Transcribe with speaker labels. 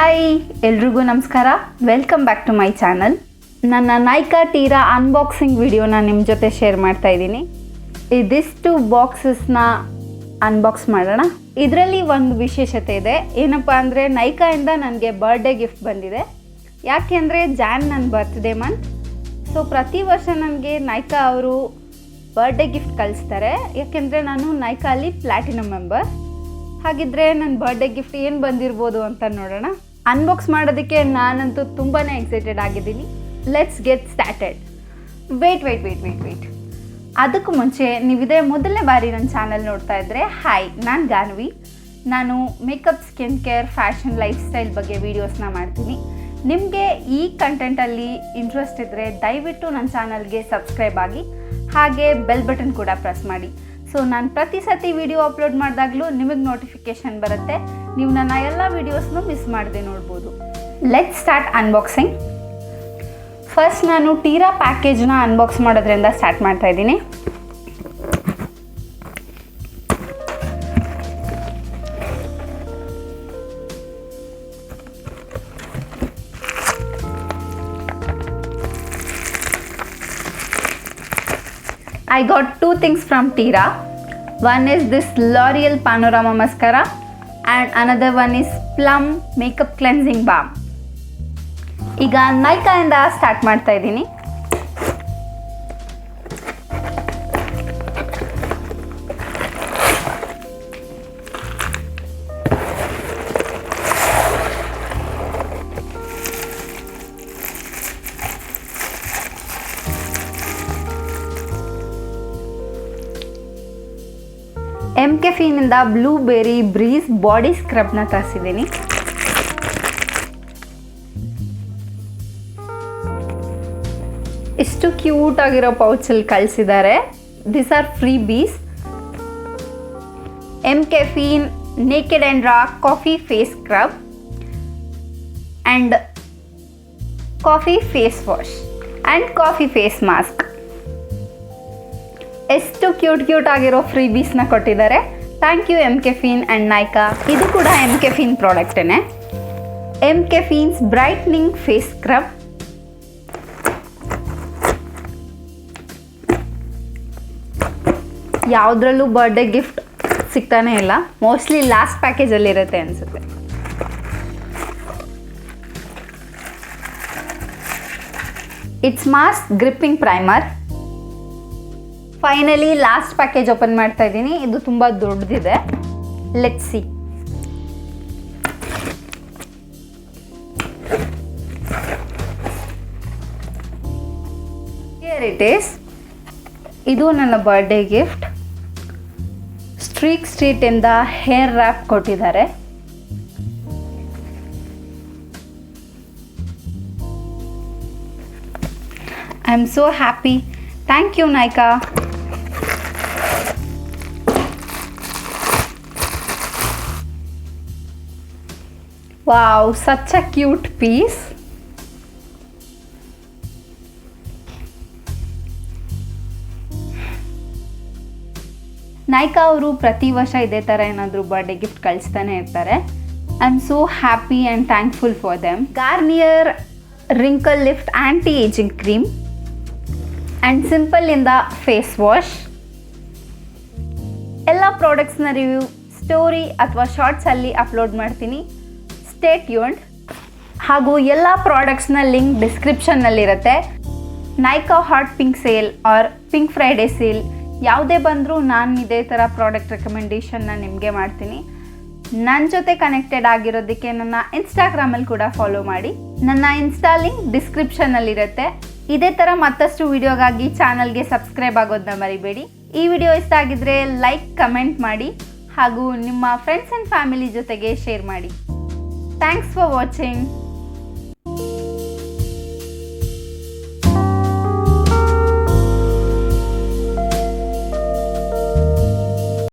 Speaker 1: Hi ಎಲ್ರಿಗೂ ನಮಸ್ಕಾರ. Welcome back to my channel. ನನ್ನ ನೈಕಾ ಟೀರಾ ಅನ್ಬಾಕ್ಸಿಂಗ್ ವಿಡಿಯೋನ ನಿಮ್ಮ ಜೊತೆ ಶೇರ್ ಮಾಡ್ತಾ ಇದ್ದೀನಿ. ಇದಿಷ್ಟು ಬಾಕ್ಸಸ್ನ ಅನ್ಬಾಕ್ಸ್ ಮಾಡೋಣ. ಇದರಲ್ಲಿ ಒಂದು ವಿಶೇಷತೆ ಇದೆ. ಏನಪ್ಪ ಅಂದರೆ ನೈಕಾಯಿಂದ ನನಗೆ ಬರ್ಡೇ ಗಿಫ್ಟ್ ಬಂದಿದೆ. ಯಾಕೆ ಅಂದರೆ ಜಾನ್ ನನ್ನ ಬರ್ತ್ಡೇ ಮಂತ್. ಸೊ ಪ್ರತಿ ವರ್ಷ ನನಗೆ ನೈಕಾ ಅವರು ಬರ್ಡೇ ಗಿಫ್ಟ್ ಕಳಿಸ್ತಾರೆ. ಯಾಕೆಂದರೆ ನಾನು ನೈಕಾಲಿ ಪ್ಲ್ಯಾಟಿನಮ್ ಮೆಂಬರ್. ಹಾಗಿದ್ರೆ ನನ್ನ ಬರ್ಡೇ ಗಿಫ್ಟ್ ಏನು ಬಂದಿರ್ಬೋದು ಅಂತ ನೋಡೋಣ. ಅನ್ಬಾಕ್ಸ್ ಮಾಡೋದಕ್ಕೆ ನಾನಂತೂ ತುಂಬಾ ಎಕ್ಸೈಟೆಡ್ ಆಗಿದ್ದೀನಿ. Let's get started. ವೇಟ್. ಅದಕ್ಕೂ ಮುಂಚೆ ನೀವಿದೆ ಮೊದಲನೇ ಬಾರಿ ನನ್ನ ಚಾನಲ್ ನೋಡ್ತಾ ಇದ್ದರೆ, ಹಾಯ್, ನಾನು ಗಾನ್ವಿ. ನಾನು makeup, skin care, fashion, life style ಬಗ್ಗೆ ವೀಡಿಯೋಸ್ನ ಮಾಡ್ತೀನಿ. ನಿಮಗೆ ಈ ಕಂಟೆಂಟಲ್ಲಿ ಇಂಟ್ರೆಸ್ಟ್ ಇದ್ದರೆ ದಯವಿಟ್ಟು ನನ್ನ ಚಾನಲ್ಗೆ ಸಬ್ಸ್ಕ್ರೈಬ್ ಆಗಿ, ಹಾಗೆ ಬೆಲ್ ಬಟನ್ ಕೂಡ ಪ್ರೆಸ್ ಮಾಡಿ. ಸೊ ನಾನು ಪ್ರತಿ ಸತಿ ವಿಡಿಯೋ ಅಪ್ಲೋಡ್ ಮಾಡಿದಾಗಲೂ ನಿಮಗೆ ನೋಟಿಫಿಕೇಷನ್ ಬರುತ್ತೆ. ನೀವು ನನ್ನ ಎಲ್ಲ ವೀಡಿಯೋಸ್ನೂ ಮಿಸ್ ಮಾಡದೆ ನೋಡ್ಬೋದು. Let's start unboxing. ಫಸ್ಟ್ ನಾನು ಟೀರಾ ಪ್ಯಾಕೇಜ್ನ ಅನ್ಬಾಕ್ಸ್ ಮಾಡೋದ್ರಿಂದ ಸ್ಟಾರ್ಟ್ ಮಾಡ್ತಾ ಇದ್ದೀನಿ. I got two things from Tira. One is this L'Oreal Panorama Mascara and another one is Plum Makeup Cleansing Balm. ಈಗ ನೈಕಾಯಿಂದ ಸ್ಟಾರ್ಟ್ ಮಾಡ್ತಾ ಇದ್ದೀನಿ. MCaffeಯಿಂದ ಬ್ಲೂಬೆರಿ ಬ್ರೀಸ್ ಬಾಡಿ ಸ್ಕ್ರಬ್ನ ತರಿಸಿದ್ದೀನಿ. ಇಷ್ಟು ಕ್ಯೂಟ್ ಆಗಿರೋ ಪೌಚಲ್ಲಿ ಕಳಿಸಿದ್ದಾರೆ. This are freebies. MCaffeine naked and raw coffee face scrub and coffee face wash and coffee face mask. ಎಷ್ಟು ಕ್ಯೂಟ್ ಆಗಿರೋ ಫ್ರೀ ಬೀಸ್ನ ಕೊಟ್ಟಿದ್ದಾರೆ. Thank you MCaffeine and Nykaa. ಇದು ಕೂಡ MCaffeine ಪ್ರಾಡಕ್ಟೇ. MCaffeine's brightening face scrub. ಯಾವುದ್ರಲ್ಲೂ ಬರ್ಡೇ ಗಿಫ್ಟ್ ಸಿಗ್ತಾನೆ ಇಲ್ಲ. ಮೋಸ್ಟ್ಲಿ ಲಾಸ್ಟ್ ಪ್ಯಾಕೇಜಲ್ಲಿ ಇರುತ್ತೆ ಅನಿಸುತ್ತೆ. It's mask gripping primer. Finally last package open ಮಾಡ್ತಾ ಇದ್ದೀನಿ. ಇದು ತುಂಬ ದೊಡ್ಡದಿದೆ. Let's see. Here it is. ಇದು ನನ್ನ ಬರ್ಡೇ ಗಿಫ್ಟ್. ಸ್ಟ್ರೀಟಿಂದ ಹೇರ್ ರ್ಯಾಪ್ ಕೊಟ್ಟಿದ್ದಾರೆ. I am so happy. Thank you Nykaa. Wow, such a cute piece. Nykaa ಅವರು ಪ್ರತಿ ವರ್ಷ ಇದೇ ಥರ ಏನಾದರೂ ಬರ್ಡೇ ಗಿಫ್ಟ್ ಕಳಿಸ್ತಾನೆ ಇರ್ತಾರೆ. I am so happy and thankful for them. Garnier wrinkle lift anti ageing cream and ಸಿಂಪಲಿಂದ ಫೇಸ್ ವಾಶ್. ಎಲ್ಲ ಪ್ರಾಡಕ್ಟ್ಸ್ನ ರಿವ್ಯೂ ಸ್ಟೋರಿ ಅಥವಾ ಶಾರ್ಟ್ಸಲ್ಲಿ ಅಪ್ಲೋಡ್ ಮಾಡ್ತೀನಿ. Stay tuned. ಹಾಗೂ ಎಲ್ಲ ಪ್ರಾಡಕ್ಟ್ಸ್ನ ಲಿಂಕ್ ಡಿಸ್ಕ್ರಿಪ್ಷನ್ನಲ್ಲಿರುತ್ತೆ. Nykaa hot pink sale or pink Friday sale ಯಾವುದೇ ಬಂದರೂ ನಾನು ಇದೇ ಥರ ಪ್ರಾಡಕ್ಟ್ ರೆಕಮೆಂಡೇಷನ್ನ ನಿಮಗೆ ಮಾಡ್ತೀನಿ. ನನ್ನ ಜೊತೆ ಕನೆಕ್ಟೆಡ್ ಆಗಿರೋದಕ್ಕೆ ನನ್ನ ಇನ್ಸ್ಟಾಗ್ರಾಮಲ್ಲಿ ಕೂಡ ಫಾಲೋ ಮಾಡಿ. ನನ್ನ ಇನ್ಸ್ಟಾ ಲಿಂಕ್ ಡಿಸ್ಕ್ರಿಪ್ಷನ್ನಲ್ಲಿರುತ್ತೆ. ಇದೇ ಥರ ಮತ್ತಷ್ಟು ವಿಡಿಯೋಗಾಗಿ ಚಾನಲ್ಗೆ ಸಬ್ಸ್ಕ್ರೈಬ್ ಆಗೋದನ್ನ ಮರಿಬೇಡಿ. ಈ ವಿಡಿಯೋ ಇಷ್ಟ ಆಗಿದ್ದರೆ ಲೈಕ್, ಕಮೆಂಟ್ ಮಾಡಿ ಹಾಗೂ ನಿಮ್ಮ ಫ್ರೆಂಡ್ಸ್ ಆ್ಯಂಡ್ ಫ್ಯಾಮಿಲಿ ಜೊತೆಗೆ ಶೇರ್ ಮಾಡಿ. Thanks for watching.